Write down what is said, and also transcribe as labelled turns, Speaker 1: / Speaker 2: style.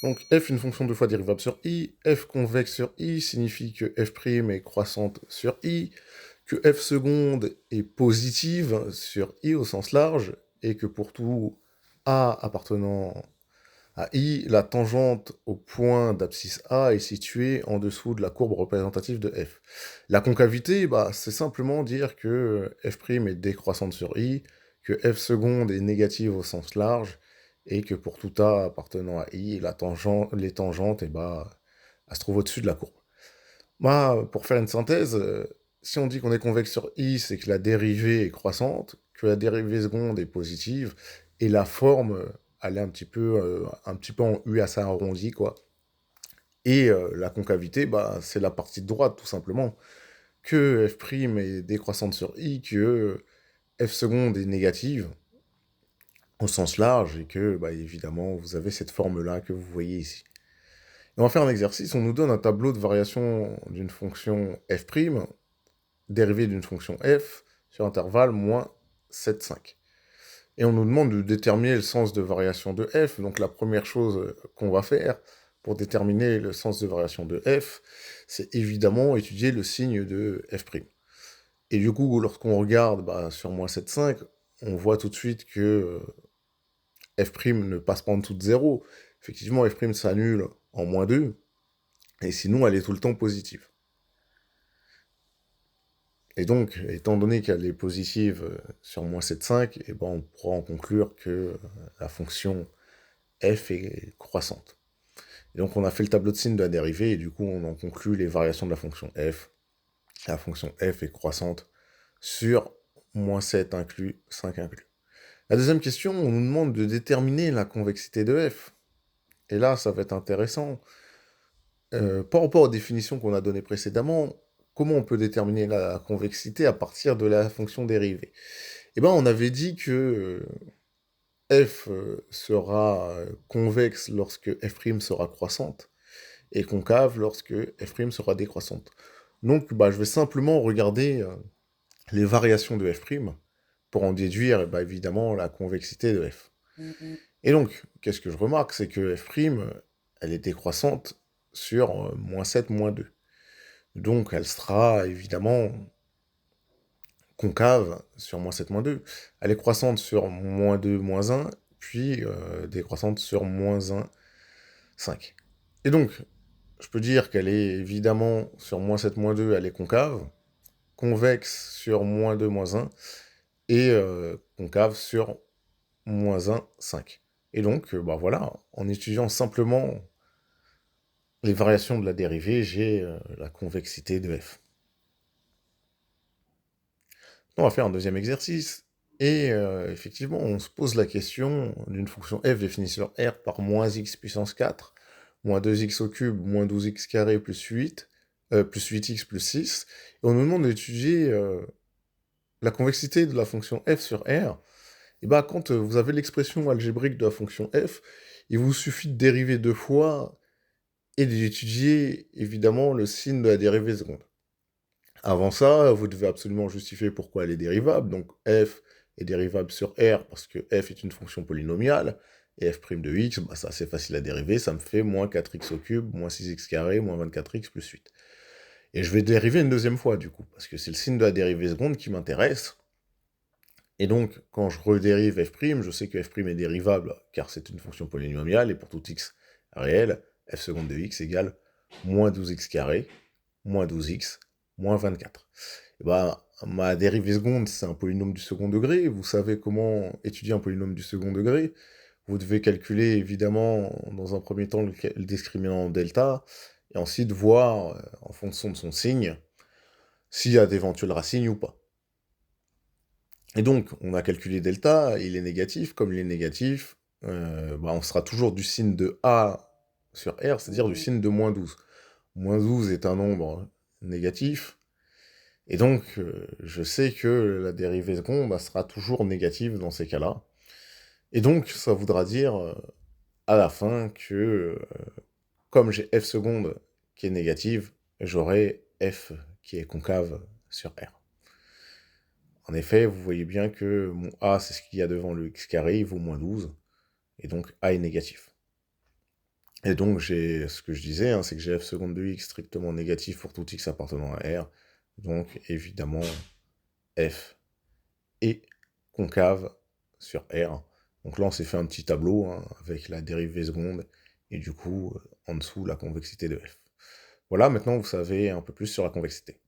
Speaker 1: Donc f une fonction 2 fois dérivable sur i, f convexe sur i signifie que f' est croissante sur i, que f seconde est positive sur i au sens large, et que pour tout a appartenant à i, la tangente au point d'abscisse A est située en dessous de la courbe représentative de f. La concavité, bah, c'est simplement dire que f' est décroissante sur i, que f seconde est négative au sens large, et que pour tout A appartenant à i, les tangentes, bah, elles se trouvent au-dessus de la courbe. Moi, pour faire une synthèse, si on dit qu'on est convexe sur i, c'est que la dérivée est croissante, que la dérivée seconde est positive, et la forme, elle est un petit peu en U assez arrondi, quoi. Et la concavité, bah, c'est la partie droite, tout simplement. Que f' est décroissante sur i, que f seconde est négative, au sens large, et que, bah, évidemment, vous avez cette forme-là que vous voyez ici. Et on va faire un exercice, on nous donne un tableau de variation d'une fonction f', dérivée d'une fonction f sur intervalle moins 7, 5. Et on nous demande de déterminer le sens de variation de f. Donc la première chose qu'on va faire pour déterminer le sens de variation de f, c'est évidemment étudier le signe de f'. Et du coup, lorsqu'on regarde sur moins 7, 5, on voit tout de suite que f' ne passe pas en dessous de 0. Effectivement, f' s'annule en moins 2, et sinon elle est tout le temps positive. Et donc, étant donné qu'elle est positive sur moins 7,5, eh ben, on pourra en conclure que la fonction f est croissante. Et donc, on a fait le tableau de signe de la dérivée, et du coup, on en conclut les variations de la fonction f. La fonction f est croissante sur moins 7 inclus, 5 inclus. La deuxième question, on nous demande de déterminer la convexité de f. Et là, ça va être intéressant. Par rapport aux définitions qu'on a données précédemment, comment on peut déterminer la convexité à partir de la fonction dérivée? Eh ben, on avait dit que f sera convexe lorsque f' sera croissante, et concave lorsque f' sera décroissante. Donc, je vais simplement regarder les variations de f' pour en déduire, évidemment, la convexité de f. Et donc, qu'est-ce que je remarque? C'est que f', elle est décroissante sur moins 7, moins 2. Donc, elle sera évidemment concave sur moins 7, moins 2. Elle est croissante sur moins 2, moins 1, puis décroissante sur moins 1, 5. Et donc, je peux dire qu'elle est évidemment sur moins 7, moins 2, elle est concave, convexe sur moins 2, moins 1, et concave sur moins 1, 5. Et donc, voilà, en étudiant simplement les variations de la dérivée, j'ai la convexité de f. On va faire un deuxième exercice, et effectivement, on se pose la question d'une fonction f définie sur R par moins x puissance 4, moins 2x au cube, moins 12x carré plus 8, plus 8x plus 6, et on nous demande d'étudier la convexité de la fonction f sur R. Et quand vous avez l'expression algébrique de la fonction f, il vous suffit de dériver deux fois et d'étudier évidemment le signe de la dérivée seconde. Avant ça, vous devez absolument justifier pourquoi elle est dérivable. Donc f est dérivable sur R parce que f est une fonction polynomiale, et f' de x, ça c'est facile à dériver, ça me fait moins 4x au cube, moins 6x carré, moins 24x plus 8. Et je vais dériver une deuxième fois du coup, parce que c'est le signe de la dérivée seconde qui m'intéresse. Et donc, quand je redérive f', je sais que f' est dérivable, car c'est une fonction polynomiale, et pour tout x réel, f seconde de x égale moins 12x carré, moins 12x, moins 24. Et ma dérivée seconde, c'est un polynôme du second degré. Vous savez comment étudier un polynôme du second degré. Vous devez calculer, évidemment, dans un premier temps, le discriminant delta, et ensuite voir, en fonction de son signe, s'il y a d'éventuelles racines ou pas. Et donc, on a calculé delta, il est négatif. Comme il est négatif, on sera toujours du signe de A sur R, c'est-à-dire du signe de moins 12. Moins 12 est un nombre négatif, et donc je sais que la dérivée seconde sera toujours négative dans ces cas-là. Et donc, ça voudra dire, à la fin, que comme j'ai f seconde qui est négative, j'aurai f qui est concave sur R. En effet, vous voyez bien que mon A, c'est ce qu'il y a devant le x carré, il vaut moins 12, et donc A est négatif. Et donc, j'ai ce que je disais, hein, c'est que j'ai f seconde de x strictement négatif pour tout x appartenant à R. Donc, évidemment, f est concave sur R. Donc là, on s'est fait un petit tableau hein, avec la dérivée seconde et du coup, en dessous, la convexité de f. Voilà, maintenant vous savez un peu plus sur la convexité.